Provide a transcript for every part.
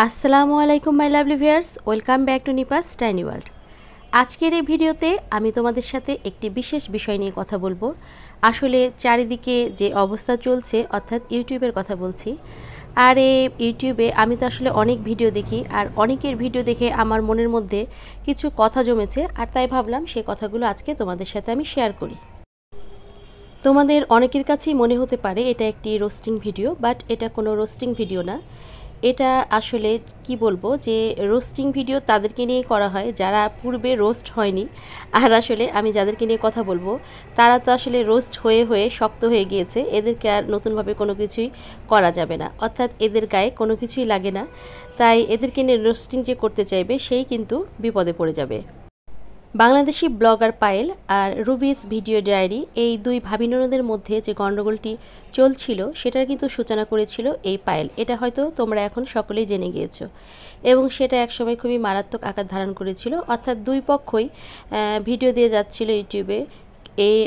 আসসালামু আলাইকুম my lovely viewers, welcome back to নিপাস tiny world. আজকের এই ভিডিওতে আমি তোমাদের সাথে একটি বিশেষ বিষয় নিয়ে কথা বলবো। আসলে চারিদিকে যে অবস্থা চলছে, অর্থাৎ ইউটিউবের কথা বলছি। আর এই ইউটিউবে আমি তো আসলে অনেক ভিডিও দেখি, আর অনেকের ভিডিও দেখে আমার মনের মধ্যে কিছু কথা জমেছে, আর তাই ভাবলাম সেই কথাগুলো আজকে তোমাদের সাথে আমি শেয়ার করি। তোমাদের অনেকের কাছেই মনে হতে পারে এটা একটি রোস্টিং ভিডিও, বাট এটা কোনো রোস্টিং ভিডিও না। এটা আসলে কি বলবো, যে রোস্টিং ভিডিও তাদেরকে নিয়ে করা হয় যারা পূর্বে রোস্ট হয়নি। আর আসলে আমি যাদেরকে নিয়ে কথা বলবো তারা তো আসলে রোস্ট হয়ে হয়ে শক্ত হয়ে গিয়েছে, এদেরকে আর নতুনভাবে কোনো কিছুই করা যাবে না, অর্থাৎ এদের গায়ে কোনো কিছুই লাগে না। তাই এদেরকে নিয়ে রোস্টিং যে করতে চাইবে সেই কিন্তু বিপদে পড়ে যাবে। বাংলাদেশি ব্লগার পায়েল আর রুবিস ভিডিও ডায়েরি, এই দুই ভাবি ননদের মধ্যে যে গণ্ডগোলটি চলছিল সেটার কিন্তু সূচনা করেছিল এই পায়েল। এটা হয়তো তোমরা এখন সকলেই জেনে গিয়েছো, এবং সেটা একসময় খুবই মারাত্মক আকার ধারণ করেছিল। অর্থাৎ দুই পক্ষই ভিডিও দিয়ে যাচ্ছিল ইউটিউবে,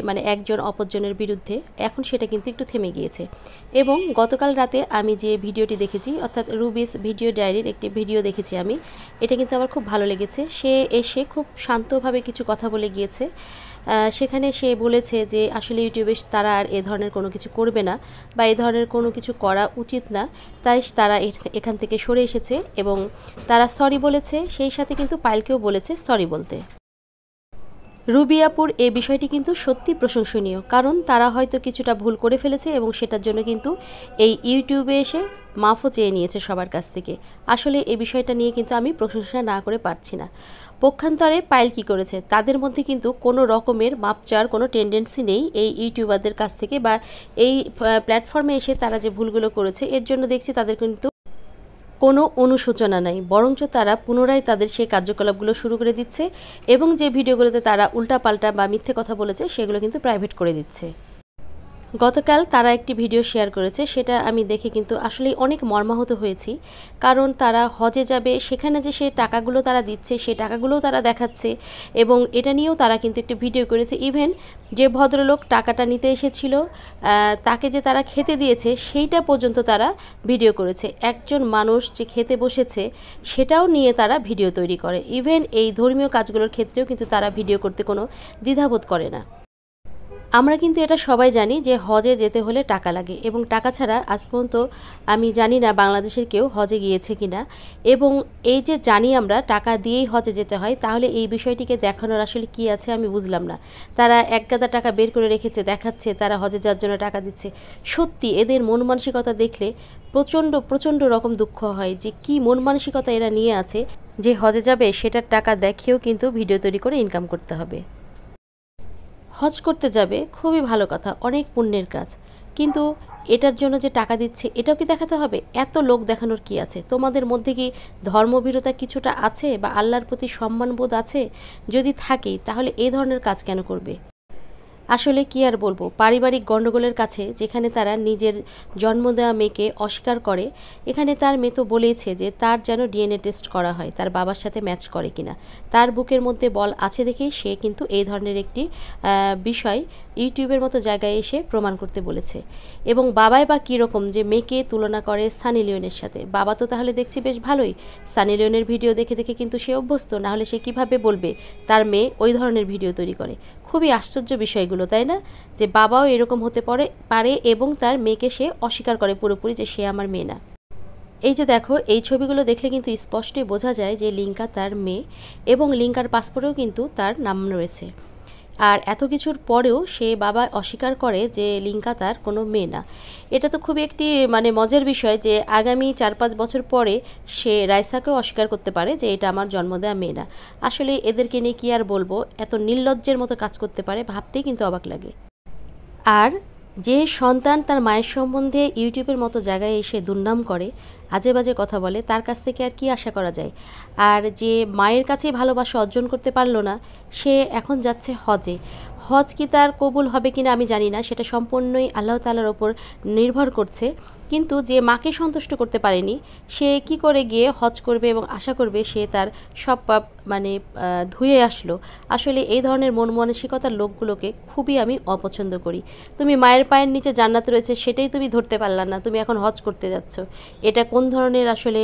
মানে একজন অপরজনের বিরুদ্ধে। এখন সেটা কিন্তু একটু থেমে গিয়েছে। এবং গতকাল রাতে আমি যে ভিডিওটি দেখেছি, অর্থাৎ রুবিস ভিডিও ডায়েরির একটি ভিডিও দেখেছি আমি, এটা কিন্তু আমার খুব ভালো লেগেছে। সে এসে খুব শান্তভাবে কিছু কথা বলে গিয়েছে। সেখানে সে বলেছে যে আসলে ইউটিউবে তারা আর এ ধরনের কোনো কিছু করবে না, বা এ ধরনের কোনো কিছু করা উচিত না, তাই তারা এখান থেকে সরে এসেছে এবং তারা সরি বলেছে। সেই সাথে কিন্তু পায়েলকেও বলেছে সরি বলতে। রুবি আপুর এই বিষয়টি কিন্তু সত্যি প্রশংসনীয়, কারণ তারা হয়তো কিছুটা ভুল করে ফেলেছে এবং সেটার জন্য কিন্তু এই ইউটিউবে এসে মাফও চেয়ে নিয়েছে সবার কাছ থেকে। আসলে এই বিষয়টা নিয়ে কিন্তু আমি প্রশংসা না করে পারছি না। পক্ষান্তরে পায়েল কী করেছে, তাদের মধ্যে কিন্তু কোনো রকমের মাপ চাওয়ার কোনো টেন্ডেন্সি নেই এই ইউটিউবারদের কাছ থেকে, বা এই প্ল্যাটফর্মে এসে তারা যে ভুলগুলো করেছে এর জন্য দেখছি তাদের কিন্তু কোনো অনুশোচনা নাই, বরঞ্চ তারা পুনরায় তাদের সেই কার্যকলাপগুলো শুরু করে দিচ্ছে, এবং যে ভিডিওগুলোতে তারা উল্টাপাল্টা বা মিথ্যে কথা বলেছে সেগুলো কিন্তু প্রাইভেট করে দিচ্ছে। গতকাল তারা একটি ভিডিও শেয়ার করেছে, সেটা আমি দেখে কিন্তু আসলেই অনেক মর্মাহত হয়েছি। কারণ তারা হজে যাবে, সেখানে যে সে টাকাগুলো তারা দিচ্ছে সে টাকাগুলোও তারা দেখাচ্ছে, এবং এটা নিয়েও তারা কিন্তু একটি ভিডিও করেছে। ইভেন যে ভদ্রলোক টাকাটা নিতে এসেছিল তাকে যে তারা খেতে দিয়েছে সেইটা পর্যন্ত তারা ভিডিও করেছে। একজন মানুষ যে খেতে বসেছে সেটাও নিয়ে তারা ভিডিও তৈরি করে। ইভেন এই ধর্মীয় কাজগুলোর ক্ষেত্রেও কিন্তু তারা ভিডিও করতে কোনো দ্বিধাবোধ করে না। আমরা কিন্তু এটা সবাই জানি যে হজে যেতে হলে টাকা লাগে, এবং টাকা ছাড়া আজ পর্যন্ত আমি জানি না বাংলাদেশের কেউ হজে গিয়েছে কিনা। এবং এই যে জানি আমরা টাকা দিয়েই হজে যেতে হয়, তাহলে এই বিষয়টিকে দেখানোর আসলে কি আছে আমি বুঝলাম না। তারা এক গাদা টাকা বের করে রেখেছে, দেখাচ্ছে তারা হজে যাওয়ার জন্য টাকা দিচ্ছে। সত্যি এদের মন মানসিকতা দেখলে প্রচণ্ড প্রচণ্ড রকম দুঃখ হয় যে কি মন মানসিকতা এরা নিয়ে আছে, যে হজে যাবে সেটার টাকা দেখিয়েও কিন্তু ভিডিও তৈরি করে ইনকাম করতে হবে। হজ করতে যাবে খুবই ভালো কথা, অনেক পুণ্যের কাজ, কিন্তু এটার জন্য যে টাকা দিচ্ছে এটাও কি দেখাতে হবে? এত লোক দেখানোর কি আছে? তোমাদের মধ্যে কি ধর্মভীরতা কিছুটা আছে, বা আল্লাহর প্রতি সম্মানবোধ আছে? যদি থাকে তাহলে এই ধরনের কাজ কেন করবে? আসলে কি আর বলবো, পারিবারিক গণ্ডগোলের কাছে যেখানে তারা নিজের জন্ম দেওয়া মেয়েকে অস্বীকার করে, এখানে তার মেয়ে তো বলেছে যে তার যেন ডিএনএ টেস্ট করা হয়, তার বাবার সাথে ম্যাচ করে কিনা। তার বুকের মধ্যে বল আছে দেখেই সে কিন্তু এই ধরনের একটি বিষয় ইউটিউবের মতো জায়গায় এসে প্রমাণ করতে বলেছে। এবং বাবাই বা কীরকম যে মেয়েকে তুলনা করে সানি লিওনের সাথে, বাবা তো তাহলে দেখছি বেশ ভালোই। সানি লিওনের ভিডিও দেখে দেখে কিন্তু সে অভ্যস্ত, নাহলে সে কিভাবে বলবে তার মেয়ে ওই ধরনের ভিডিও তৈরি করে? খুবই আশ্চর্য বিষয়গুলো, তাই না? যে বাবাও এরকম হতে পারে এবং তার মেয়েকে সে অস্বীকার করে পুরোপুরি যে সে আমার মেয়ে না। এই যে দেখো, এই ছবিগুলো দেখলে কিন্তু স্পষ্টই বোঝা যায় যে লিঙ্কা তার মেয়ে, এবং লিঙ্কার পাসপোর্টেও কিন্তু তার নাম রয়েছে। আর এত কিছুর পরেও সে বাবা অস্বীকার করে যে লিঙ্কা তার কোনো মেয়ে না। এটা তো খুবই একটি মানে মজার বিষয় যে আগামী 4-5 বছর পরে সে রাইসাকেও অস্বীকার করতে পারে যে এটা আমার জন্ম দেওয়া মেয়ে না। আসলে এদেরকে নিয়ে কী আর বলবো, এত নির্লজ্জের মতো কাজ করতে পারে ভাবতেই কিন্তু অবাক লাগে। আর যে সন্তান তার মায়ের সম্বন্ধে ইউটিউবের মতো জায়গায় এসে দুর্নাম করে, আজে বাজে কথা বলে, তার কাছ থেকে আর কি আশা করা যায়? আর যে মায়ের কাছেই ভালোবাসা অর্জন করতে পারলো না, সে এখন যাচ্ছে হজে। হজ কি তার কবুল হবে কিনা আমি জানি না, সেটা সম্পূর্ণই আল্লাহ তাআলার ওপর নির্ভর করছে। কিন্তু যে মাকে সন্তুষ্ট করতে পারেনি সে কি করে গিয়ে হজ করবে এবং আশা করবে সে তার সব পাপ মানে ধুয়ে আসলো। আসলে এই ধরনের মন মানসিকতার লোকগুলোকে খুবই আমি অপছন্দ করি। তুমি মায়ের পায়ের নিচে জান্নাত রয়েছে সেটাই তুমি ধরতে পারলা না, তুমি এখন হজ করতে যাচ্ছ। এটা কোন ধরনের আসলে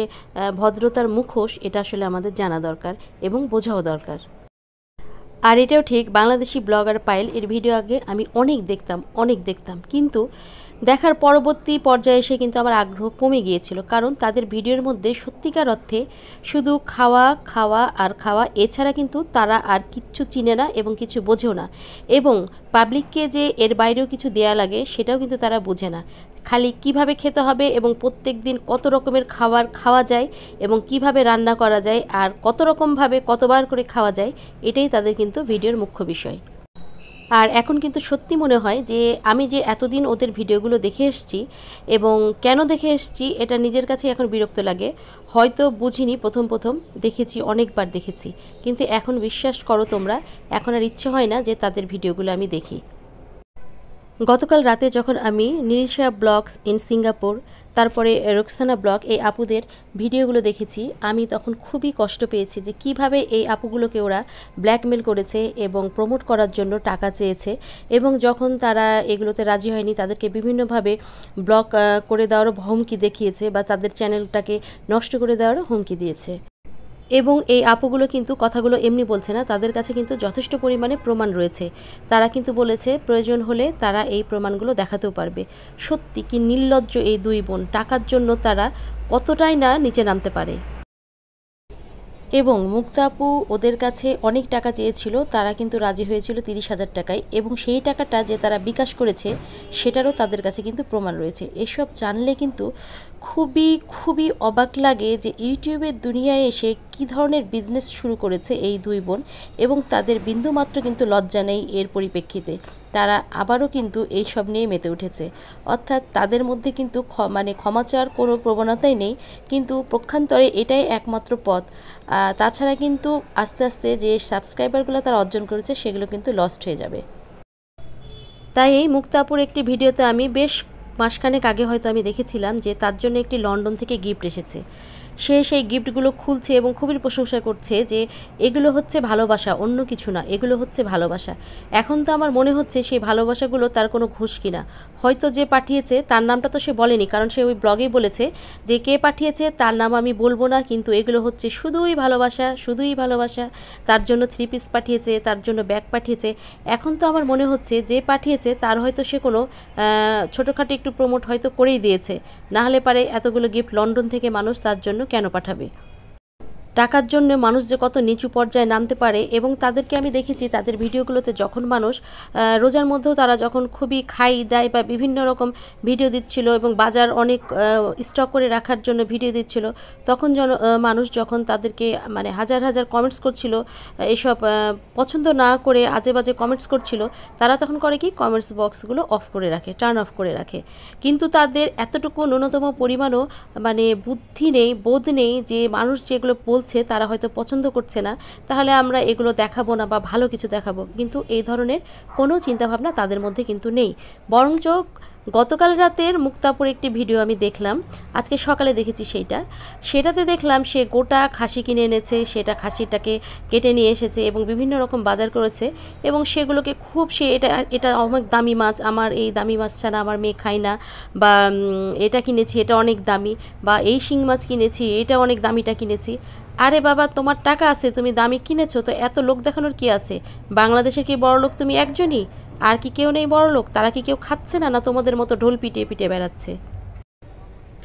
ভদ্রতার মুখোশ, এটা আসলে আমাদের জানা দরকার এবং বোঝাও দরকার। আর এটাও ঠিক, বাংলাদেশি ব্লগার পায়েল এর ভিডিও আগে আমি অনেক দেখতাম, কিন্তু দেখার পরবর্তী পর্যায়ে এসে কিন্তু আমার আগ্রহ কমে গিয়েছিল। কারণ তাদের ভিডিওর মধ্যে সত্যিকার অর্থে শুধু খাওয়া খাওয়া আর খাওয়া, এছাড়া কিন্তু তারা আর কিচ্ছু চিনে না এবং কিছু বোঝেও না। এবং পাবলিককে যে এর বাইরেও কিছু দেয়া লাগে সেটাও কিন্তু তারা বোঝে না। খালি কিভাবে খেতে হবে এবং প্রত্যেক দিন কত রকমের খাবার খাওয়া যায় এবং কিভাবে রান্না করা যায় আর কত রকমভাবে কতবার করে খাওয়া যায়, এটাই তাদের কিন্তু ভিডিওর মুখ্য বিষয়। আর এখন কিন্তু সত্যি মনে হয় যে আমি যে এতদিন ওদের ভিডিওগুলো দেখে এসেছি এবং কেন দেখে এসেছি এটা নিজের কাছে এখন বিরক্ত লাগে। হয়তো বুঝিনি প্রথম দেখেছি, অনেকবার দেখেছি, কিন্তু এখন বিশ্বাস করো তোমরা, এখন আর ইচ্ছে হয় না যে তাদের ভিডিওগুলো আমি দেখি। গতকাল রাতে যখন আমি নিরিশা ব্লগস ইন সিঙ্গাপুর, তারপরে রোকসানা ব্লগ, এই আপুদের ভিডিওগুলো দেখেছি, আমি তখন খুবই কষ্ট পেয়েছি যে কিভাবে এই আপুগুলোকে ওরা ব্ল্যাকমেল করেছে এবং প্রমোট করার জন্য টাকা চেয়েছে। এবং যখন তারা এগুলোতে রাজি হয়নি তাদেরকে বিভিন্নভাবে ব্লক করে দেওয়ারও হুমকি দেখিয়েছে বা তাদের চ্যানেলটাকে নষ্ট করে দেওয়ারও হুমকি দিয়েছে। এবং এই আপুগুলো কিন্তু কথাগুলো এমনি বলছে না, তাদের কাছে কিন্তু যথেষ্ট পরিমাণে প্রমাণ রয়েছে। তারা কিন্তু বলেছে প্রয়োজন হলে তারা এই প্রমাণগুলো দেখাতেও পারবে। সত্যি কি নির্লজ্জ এই দুই বোন, টাকার জন্য তারা কতটাই না নিচে নামতে পারে। এবং মুক্তা আপু ওদের কাছে অনেক টাকা চেয়েছিল, তারা কিন্তু রাজি হয়েছিল 30,000 টাকায়, এবং সেই টাকাটা যে তারা বিকাশ করেছে সেটারও তাদের কাছে কিন্তু প্রমাণ রয়েছে। এসব জানলে কিন্তু খুবই অবাক লাগে যে ইউটিউবের দুনিয়ায় এসে কী ধরনের বিজনেস শুরু করেছে এই দুই বোন, এবং তাদের বিন্দুমাত্র কিন্তু লজ্জা নেই এর পরিপ্রেক্ষিতে। তারা আবারও কিন্তু এই সব নিয়ে মেতে উঠেছে, অর্থাৎ তাদের মধ্যে কিন্তু ক্ষমা চাওয়ার কোনো প্রবণতাই নেই, কিন্তু পক্ষান্তরে এটাই একমাত্র পথ। তাছাড়া কিন্তু আস্তে আস্তে যে সাবস্ক্রাইবারগুলো তারা অর্জন করেছে সেগুলো কিন্তু লস্ট হয়ে যাবে। তাই এই মুক্তাপুর একটি ভিডিওতে আমি বেশ মাসখানেক আগে হয়তো আমি দেখেছিলাম যে তার জন্য একটি লন্ডন থেকে গিফট এসেছে। সে সেই গিফটগুলো খুলছে এবং খুবই প্রশংসা করছে যে এগুলো হচ্ছে ভালোবাসা, অন্য কিছু না, এগুলো হচ্ছে ভালোবাসা। এখন তো আমার মনে হচ্ছে সেই ভালোবাসাগুলো তার কোনো ঘুষ কিনা। হয়তো যে পাঠিয়েছে তার নামটা তো সে বলেনি, কারণ সে ওই ব্লগেই বলেছে যে কে পাঠিয়েছে তার নাম আমি বলবো না, কিন্তু এগুলো হচ্ছে শুধুই ভালোবাসা। তার জন্য 3 পিস পাঠিয়েছে, তার জন্য ব্যাগ পাঠিয়েছে। এখন তো আমার মনে হচ্ছে যে পাঠিয়েছে তার হয়তো সে কোনো ছোটোখাটো একটু প্রমোট হয়তো করেই দিয়েছে, না হলে পারে এতগুলো গিফট লন্ডন থেকে মানুষ তার জন্য কেন পাঠাবে। টাকার জন্য মানুষ যে কত নিচু পর্যায়ে নামতে পারে। এবং তাদেরকে আমি দেখেছি তাদের ভিডিওগুলোতে যখন মানুষ রোজার মধ্যেও তারা যখন খুবই খাই দেয় বা বিভিন্ন রকম ভিডিও দিচ্ছিল এবং বাজার অনেক স্টক করে রাখার জন্য ভিডিও দিচ্ছিল, তখন মানুষ যখন তাদেরকে মানে হাজার কমেন্টস করছিল, এসব পছন্দ না করে আজে বাজে কমেন্টস করছিল, তারা তখন করে কি কমেন্টস বক্সগুলো অফ করে রাখে, টার্ন অফ করে রাখে। কিন্তু তাদের এতটুকু ন্যূনতম পরিমাণও মানে বুদ্ধি নেই, বোধ নেই যে মানুষ যেগুলো বলছে তারা হয়তো পছন্দ করছে না, তাহলে আমরা এগুলো দেখাবো না বা ভালো কিছু দেখাবো, কিন্তু এই ধরনের কোনো চিন্তাভাবনা তাদের মধ্যে কিন্তু নেই। বরঞ্চ গতকাল রাতের মুক্তাপুর একটি ভিডিও আমি দেখলাম, আজকে সকালে দেখেছি সেটাতে দেখলাম সে গোটা খাসি কিনে এনেছে, সেটা খাসিটাকে কেটে নিয়ে এসেছে এবং বিভিন্ন রকম বাজার করেছে, এবং সেগুলোকে খুব সে এটা অনেক দামি মাছ, আমার এই দামি মাছ ছাড়া আমার মেয়ে খায় না, বা এটা কিনেছি এটা অনেক দামি, বা এই শিং মাছ কিনেছি এটা অনেক দামিটা কিনেছি। আরে বাবা, তোমার টাকা আছে, তুমি দামি কিনেছো, তো এত লোক দেখানোর কি আছে? বাংলাদেশের কি বড় লোক তুমি একজনই? আর কি কেউ নেই বড় লোক? তারা কি কেউ খাচ্ছে না, না তোমাদের মতো ঢোল পিটিয়ে বেড়াচ্ছে?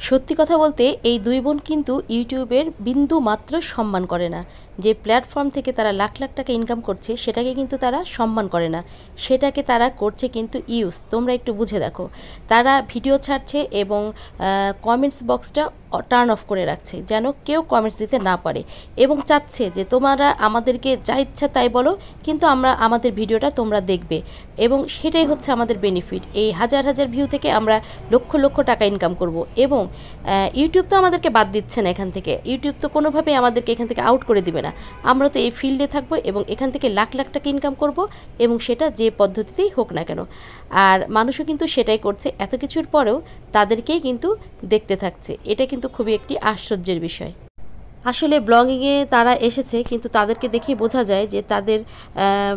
সত্যি কথা বলতে এই দুই বোন কিন্তু ইউটিউবের বিন্দু মাত্র সম্মান করে না। যে প্ল্যাটফর্ম থেকে তারা লাখ টাকা ইনকাম করছে সেটাকে কিন্তু তারা সম্মান করে না, সেটাকে তারা করছে কিন্তু ইউজ। তোমরা একটু বুঝে দেখো, তারা ভিডিও ছাড়ছে এবং কমেন্টস বক্সটা টার্ন অফ করে রাখছে যেন কেউ কমেন্টস দিতে না পারে, এবং চাচ্ছে যে তোমরা আমাদেরকে যা ইচ্ছা তাই বলো, কিন্তু আমাদের ভিডিওটা তোমরা দেখবে, এবং সেটাই হচ্ছে আমাদের বেনিফিট। এই হাজার ভিউ থেকে আমরা লক্ষ টাকা ইনকাম করব। এবং ইউটিউব তো আমাদেরকে বাদ দিচ্ছে না এখান থেকে, ইউটিউব তো কোনোভাবেই আমাদেরকে এখান থেকে আউট করে দিবে না। আমরা তো এই ফিল্ডে থাকবো এবং এখান থেকে লাখ লাখ টাকা ইনকাম করব, এবং সেটা যে পদ্ধতিতেই হোক না কেন। আর মানুষও কিন্তু সেটাই করছে, এত কিছুর পরেও তাদেরকেই কিন্তু দেখতে থাকছে। এটা কিন্তু খুবই একটি আশ্চর্যের বিষয়। আসলে ব্লগিংয়ে তারা এসেছে, কিন্তু তাদেরকে দেখে বোঝা যায় যে তাদের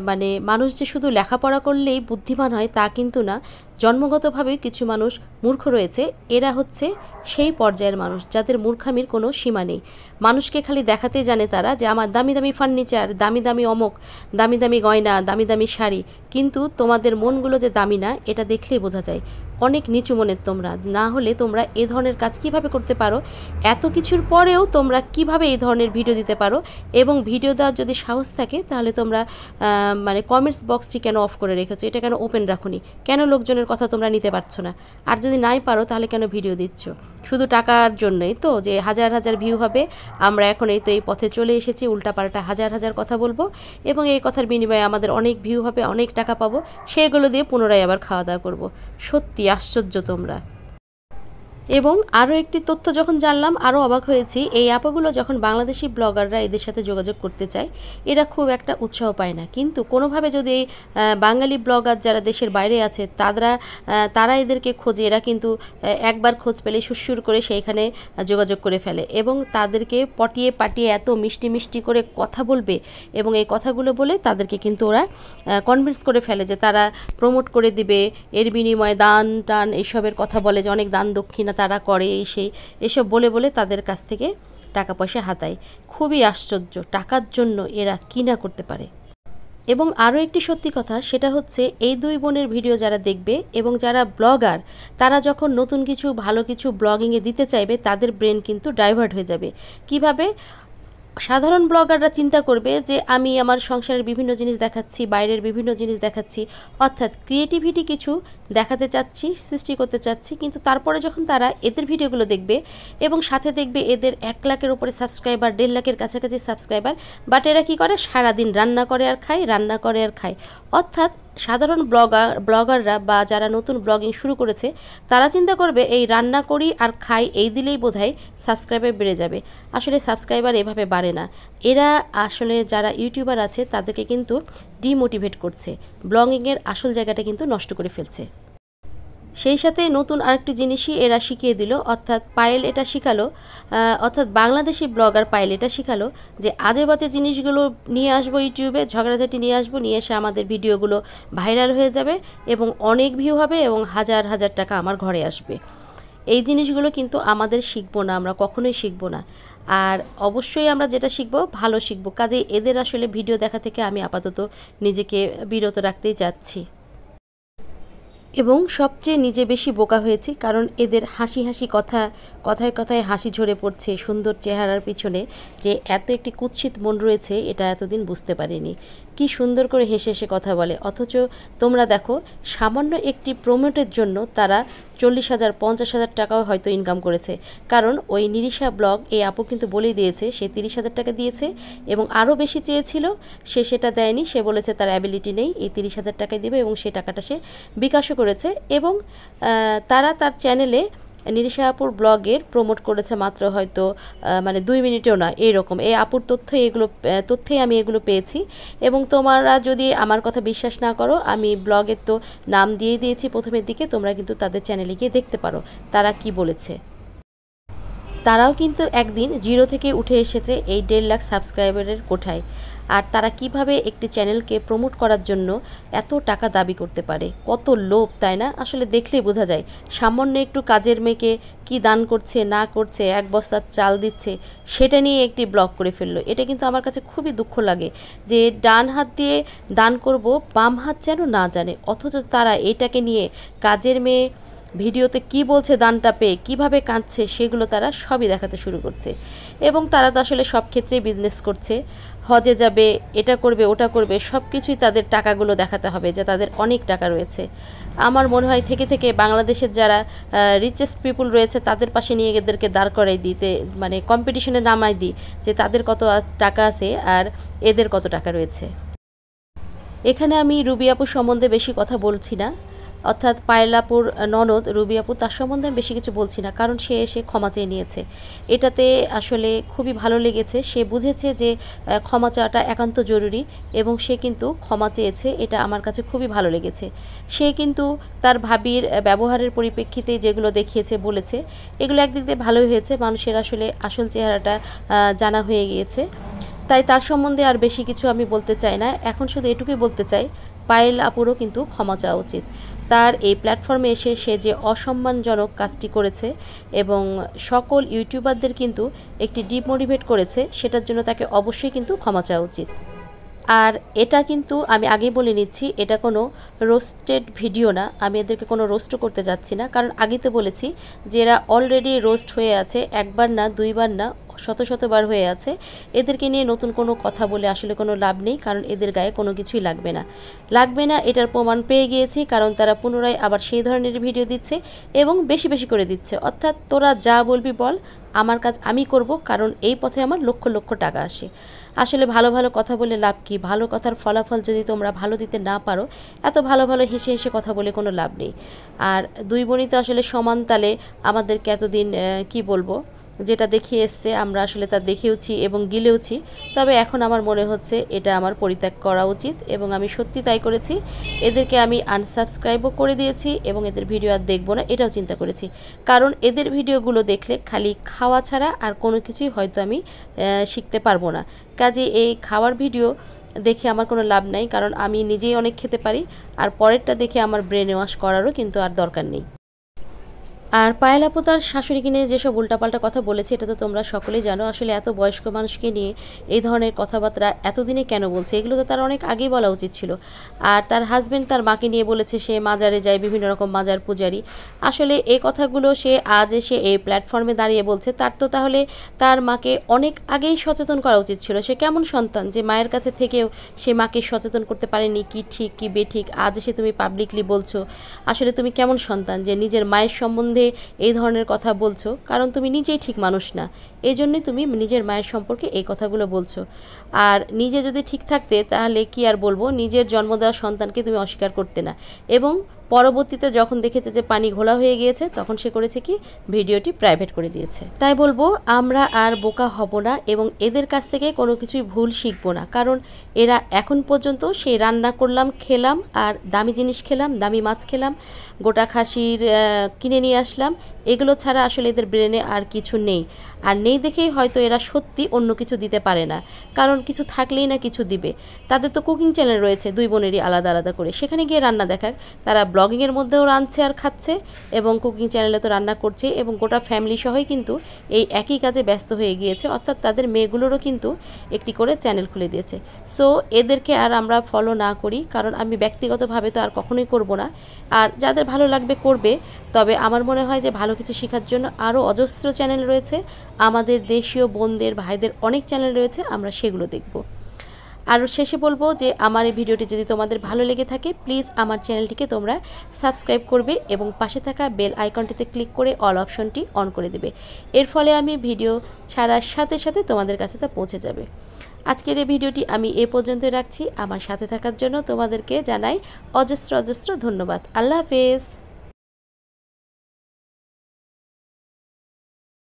মানে মানুষ যে শুধু লেখাপড়া করলেই বুদ্ধিমান হয় তা কিন্তু না। জন্মগতভাবে কিছু মানুষ মূর্খ রয়েছে, এরা হচ্ছে সেই পর্যায়ের মানুষ যাদের মূর্খামির কোনো সীমা নেই। মানুষকে খালি দেখাতে জানে তারা যে আমার দামি দামি ফার্নিচার, দামি দামি অমক, দামি দামি গয়না, দামি দামি শাড়ি, কিন্তু তোমাদের মনগুলো যে দামি না এটা দেখলেই বোঝা যায়। অনেক নিচু মনের তোমরা, না হলে তোমরা এ ধরনের কাজ কিভাবে করতে পারো? এত কিছুর পরেও তোমরা কিভাবে এই ধরনের ভিডিও দিতে পারো? এবং ভিডিও দেওয়ার যদি সাহস থাকে তাহলে তোমরা মানে কমেন্টস বক্সটি কেন অফ করে রেখেছো? এটা কেন ওপেন রাখোনি? কেন লোকজনের কথা তোমরা নিতে পারছো না? আর যদি নাই পারো তাহলে কেন ভিডিও দিচ্ছ? শুধু টাকার জন্যই তো, যে হাজার হাজার ভিউ হবে, আমরা এখন এই তো এই পথে চলে এসেছি, উল্টাপাল্টা হাজার হাজার কথা বলবো এবং এই কথার বিনিময়ে আমাদের অনেক ভিউ হবে, অনেক টাকা পাবো, সেগুলো দিয়ে পুনরায় আবার খাওয়া দাওয়া করবো। সত্যি আশ্চর্য তোমরা। এবং আরও একটি তথ্য যখন জানলাম আরও অবাক হয়েছি, এই অ্যাপগুলো যখন বাংলাদেশি ব্লগাররা এদের সাথে যোগাযোগ করতে চায় এরা খুব একটা উৎসাহ পায় না, কিন্তু কোনোভাবে যদি এই বাঙালি ব্লগার যারা দেশের বাইরে আছে তারা এদেরকে খোঁজে, এরা কিন্তু একবার খোঁজ পেলে সুরসুর করে সেইখানে যোগাযোগ করে ফেলে এবং তাদেরকে পটিয়ে পাটিয়ে এত মিষ্টি মিষ্টি করে কথা বলবে, এবং এই কথাগুলো বলে তাদেরকে কিন্তু ওরা কনভিন্স করে ফেলে যে তারা প্রমোট করে দিবে, এর বিনিময়ে দান টান এইসবের কথা বলে, যে অনেক দান দক্ষিণা তারা করে, এসব বলে বলে তাদের কাছ থেকে টাকা পয়সা হাতায়। খুবই আশ্চর্য, টাকার জন্য এরা কি না করতে পারে। এবং আরও একটি সত্যি কথা, সেটা হচ্ছে এই দুই বোনের ভিডিও যারা দেখবে এবং যারা ব্লগার, তারা যখন নতুন কিছু ভালো কিছু ব্লগিংয়ে দিতে চাইবে তাদের ব্রেন কিন্তু ডাইভার্ট হয়ে যাবে। কিভাবে? সাধারণ ব্লগাররা চিন্তা করবে যে আমি আমার সংসারের বিভিন্ন জিনিস দেখাচ্ছি, বাইরের বিভিন্ন জিনিস দেখাচ্ছি, অর্থাৎ ক্রিয়েটিভিটি কিছু দেখাতে চাচ্ছি, সৃষ্টি করতে চাচ্ছি, কিন্তু তারপরে যখন তারা এদের ভিডিওগুলো দেখবে এবং সাথে দেখবে এদের 1 লাখের উপরে সাবস্ক্রাইবার, 1.5 লাখের কাছাকাছি সাবস্ক্রাইবার, বাট এরা কী করে? সারাদিন রান্না করে আর খায়, রান্না করে আর খায়। অর্থাৎ সাধারণ ব্লগাররা বা যারা নতুন ব্লগিং শুরু করেছে তারা চিন্তা করবে এই রান্না করি আর খাই এই দিলেই বোধহয় সাবস্ক্রাইবার বেড়ে যাবে। আসলে সাবস্ক্রাইবার এভাবে বাড়ে না। এরা আসলে যারা ইউটিউবার আছে তাদেরকে কিন্তু ডিমোটিভেট করছে, ব্লগিংয়ের আসল জায়গাটা কিন্তু নষ্ট করে ফেলছে। সেই সাথে নতুন আরেকটি জিনিসই এরা শিখিয়ে দিল, অর্থাৎ পায়েল এটা শিখালো, অর্থাৎ বাংলাদেশি ব্লগার পায়েল এটা শিখালো যে আজে বাজে জিনিসগুলো নিয়ে আসবো ইউটিউবে, ঝগড়াঝাটি নিয়ে আসবো, নিয়ে এসে আমাদের ভিডিওগুলো ভাইরাল হয়ে যাবে এবং অনেক ভিউ হবে এবং হাজার হাজার টাকা আমার ঘরে আসবে। এই জিনিসগুলো কিন্তু আমাদের শিখবো না, আমরা কখনোই শিখবো না। আর অবশ্যই আমরা যেটা শিখবো ভালো শিখবো। কাজেই এদের আসলে ভিডিও দেখা থেকে আমি আপাতত নিজেকে বিরত রাখতেই চাচ্ছি। এবং সবচেয়ে নিজে বেশি বোকা হয়েছি, কারণ এদের হাসি হাসি কথায় কথায় হাসি ঝরে পড়ছে সুন্দর চেহারার পিছনে, যে এত একটি কুৎসিত মন রয়েছে এটা এতদিন বুঝতে পারিনি। কি সুন্দর করে হেসে হেসে কথা বলে, অথচ তোমরা দেখো সামান্য একটি প্রমোটের জন্য তারা 40,000 50,000 টাকাও হয়তো ইনকাম করেছে। কারণ ওই নিরিশা ব্লগ এই আপু কিন্তু বলেই দিয়েছে সে 30,000 টাকা দিয়েছে এবং আরও বেশি চেয়েছিল, সে সেটা দেয়নি। সে বলেছে তার অ্যাবিলিটি নেই, এই 30,000 টাকায় দেবে এবং সে টাকাটা সে বিকাশও করেছে। এবং তারা তার চ্যানেলে নিরিশা আপুর ব্লগের প্রমোট করেছে মাত্র হয়তো মানে 2 মিনিটেও না, এইরকম এই আপুর তথ্যেই আমি এগুলো পেয়েছি। এবং তোমরা যদি আমার কথা বিশ্বাস না করো, আমি ব্লগের তো নাম দিয়ে দিয়েছি প্রথমের দিকে, তোমরা কিন্তু তাদের চ্যানেলে গিয়ে দেখতে পারো তারা কি বলেছে। তারাও কিন্তু একদিন 0 থেকে উঠে এসেছে এই 1.5 লাখ সাবস্ক্রাইবারের কোঠায়। আর তারা কিভাবে একটি চ্যানেলকে প্রমোট করার জন্য এত টাকা দাবি করতে পারে, কত লোভ, তাই না? আসলে দেখলেই বোঝা যায়। সামান্য একটু কাজের মেয়েকে কি দান করছে না করছে, 1 বস্তা চাল দিচ্ছে, সেটা নিয়ে একটি ব্লগ করে ফেললো। এটা কিন্তু আমার কাছে খুবই দুঃখ লাগে যে ডান হাত দিয়ে দান করব, বাম হাত যেন না জানে, অথচ তারা এটাকে নিয়ে কাজের মেয়ে ভিডিওতে কি বলছে দানটা পেয়ে কীভাবে কাঁদছে সেগুলো তারা সবই দেখাতে শুরু করছে। এবং তারা তো আসলে সব ক্ষেত্রেই বিজনেস করছে, হজে যাবে, এটা করবে ওটা করবে, সব কিছুই তাদের টাকাগুলো দেখাতে হবে যে তাদের অনেক টাকা রয়েছে। আমার মনে হয় থেকে থেকে বাংলাদেশের যারা রিচেস্ট পিপুল রয়েছে তাদের পাশে নিয়ে এদেরকে দাঁড় করাই দিতে, মানে কম্পিটিশনে নামাই দিই যে তাদের কত টাকা আছে আর এদের কত টাকা রয়েছে। এখানে আমি রুবি আপু সম্বন্ধে বেশি কথা বলছি না, অর্থাৎ পায়েল আপুর ননদ রুবি আপু, তার সম্বন্ধে আমি বেশি কিছু বলছি না, কারণ সে এসে ক্ষমা চেয়ে নিয়েছে। এটাতে আসলে খুবই ভালো লেগেছে। সে বুঝেছে যে ক্ষমা চাওয়াটা একান্ত জরুরি এবং সে কিন্তু ক্ষমা চেয়েছে। এটা আমার কাছে খুবই ভালো লেগেছে। সে কিন্তু তার ভাবির ব্যবহারের পরিপ্রেক্ষিতে যেগুলো দেখিয়েছে, বলেছে, এগুলো একদিক দিয়ে ভালোই হয়েছে। মানুষের আসলে আসল চেহারাটা জানা হয়ে গিয়েছে। তাই তার সম্বন্ধে আর বেশি কিছু আমি বলতে চাই না। এখন শুধু এটুকুই বলতে চাই, পায়েল আপুরও কিন্তু ক্ষমা চাওয়া উচিত। তার এই প্ল্যাটফর্মে এসে সে যে অসম্মানজনক কাজটি করেছে এবং সকল ইউটিউবারদের কিন্তু একটি ডিমোটিভেট করেছে, সেটার জন্য তাকে অবশ্যই কিন্তু ক্ষমা চাওয়া উচিত। আর এটা কিন্তু আমি আগেই বলে নিচ্ছি, এটা কোনো রোস্টেড ভিডিও না। আমি এদেরকে কোনো রোস্টও করতে যাচ্ছি না, কারণ আগেই তো বলেছি যে এরা অলরেডি রোস্ট হয়ে আছে, একবার না, দুইবার না, শত শতবার হয়ে আছে। এদেরকে নিয়ে নতুন কোনো কথা বলে আসলে কোনো লাভ নেই, কারণ এদের গায়ে কোনো কিছুই লাগবে না, এটার প্রমাণ পেয়ে গিয়েছি। কারণ তারা পুনরায় আবার সেই ধরনের ভিডিও দিচ্ছে এবং বেশি বেশি করে দিচ্ছে। অর্থাৎ তোরা যা বলবি বল, আমার কাজ আমি করব, কারণ এই পথে আমার লক্ষ লক্ষ টাকা আসে। আসলে ভালো ভালো কথা বলে লাভ কি? ভালো কথার ফলাফল যদি তোমরা ভালো দিতে না পারো, এত ভালো ভালো হেসে হেসে কথা বলে কোনো লাভ নেই। আর দুই বোনই তো আসলে সমান তালে আমাদেরকে এতদিন কি বলবো, যেটা দেখিয়ে এসছে আমরা আসলে তা দেখেওছি এবং গিলেওছি। তবে এখন আমার মনে হচ্ছে এটা আমার পরিত্যাগ করা উচিত এবং আমি সত্যি তাই করেছি। এদেরকে আমি আনসাবস্ক্রাইবও করে দিয়েছি এবং এদের ভিডিও আর দেখবো না, এটাও চিন্তা করেছি। কারণ এদের ভিডিওগুলো দেখলে খালি খাওয়া ছাড়া আর কোনো কিছুই হয়তো আমি শিখতে পারবো না। কাজে এই খাওয়ার ভিডিও দেখে আমার কোনো লাভ নাই, কারণ আমি নিজেই অনেক খেতে পারি। আর পরেরটা দেখে আমার ব্রেন ওয়াশ করারও কিন্তু আর দরকার নেই। আর পায়েল আপু তার শাশুড়িকে নিয়ে যেসব উল্টাপাল্টা কথা বলেছে, এটা তো তোমরা সকলেই জানো। আসলে এত বয়স্ক মানুষকে নিয়ে এই ধরনের কথাবার্তা এতদিনে কেন বলছে? এগুলো তো তার অনেক আগেই বলা উচিত ছিল। আর তার হাজব্যান্ড তার মাকে নিয়ে বলেছে সে মাজারে যায়, বিভিন্ন রকম মাজার পূজারি। আসলে এই কথাগুলো সে আজ এসে এই প্ল্যাটফর্মে দাঁড়িয়ে বলছে, তার তো তাহলে তার মাকে অনেক আগেই সচেতন করা উচিত ছিল। সে কেমন সন্তান যে মায়ের কাছে থেকেও সে মাকে সচেতন করতে পারেনি কি ঠিক কি বেঠিক? আজ এসে তুমি পাবলিকলি বলছো। আসলে তুমি কেমন সন্তান যে নিজের মায়ের সম্বন্ধে এই ধরনের কথা বলছো? কারণ তুমি নিজেই ঠিক মানুষ না, এই জন্যই তুমি নিজের মায়ের সম্পর্কে এই কথাগুলো বলছো। আর নিজে যদি ঠিক থাকতে, তাহলে কি আর বলবো, নিজের জন্ম দেওয়া সন্তানকে তুমি অস্বীকার করতে না। এবং পরবর্তীতে যখন দেখেছে যে পানি ঘোলা হয়ে গিয়েছে, তখন সে করেছে কি, ভিডিওটি প্রাইভেট করে দিয়েছে। তাই বলবো, আমরা আর বোকা হব না এবং এদের কাছ থেকে কোনো কিছুই ভুল শিখবো না। কারণ এরা এখন পর্যন্ত সেই রান্না করলাম, খেলাম, আর দামি জিনিস খেলাম, দামি মাছ খেলাম, গোটা খাসির কিনে নিয়ে আসলাম, এগুলো ছাড়া আসলে এদের ব্রেনে আর কিছু নেই। আর নেই দেখেই হয়তো এরা সত্যি অন্য কিছু দিতে পারে না, কারণ কিছু থাকলেই না কিছু দিবে। তাদের তো কুকিং চ্যানেল রয়েছে দুই বোনেরই আলাদা আলাদা করে, সেখানে গিয়ে রান্না দেখাক। তারা ব্লগিংয়ের মধ্যেও রাঁধছে আর খাচ্ছে এবং কুকিং চ্যানেলে তো রান্না করছে, এবং গোটা ফ্যামিলি সহই কিন্তু এই একই কাজে ব্যস্ত হয়ে গিয়েছে। অর্থাৎ তাদের মেয়েগুলোরও কিন্তু একটি করে চ্যানেল খুলে দিয়েছে। সো এদেরকে আর আমরা ফলো না করি, কারণ আমি ব্যক্তিগতভাবে তো আর কখনোই করব না। আর যাদের ভালো লাগবে করবে, তবে আমার মনে হয় যে ভালো কিছু শেখার জন্য আরও অজস্র চ্যানেল রয়েছে। আমাদের দেশীয় বোনদের ভাইদের অনেক চ্যানেল রয়েছে, আমরা সেগুলো দেখব। আর শেষে বলবো যে আমার এই ভিডিওটি যদি তোমাদের ভালো লেগে থাকে, প্লিজ আমার চ্যানেলটিকে তোমরা সাবস্ক্রাইব করবে এবং পাশে থাকা বেল আইকনটিতে ক্লিক করে অল অপশনটি অন করে দেবে। এর ফলে আমি ভিডিও ছাড়ার সাথে সাথে তোমাদের কাছে তা পৌঁছে যাবে। আজকের এই ভিডিওটি আমি এ পর্যন্ত রাখছি। আমার সাথে থাকার জন্য তোমাদেরকে জানাই অজস্র অজস্র ধন্যবাদ। আল্লাহ হাফেজ।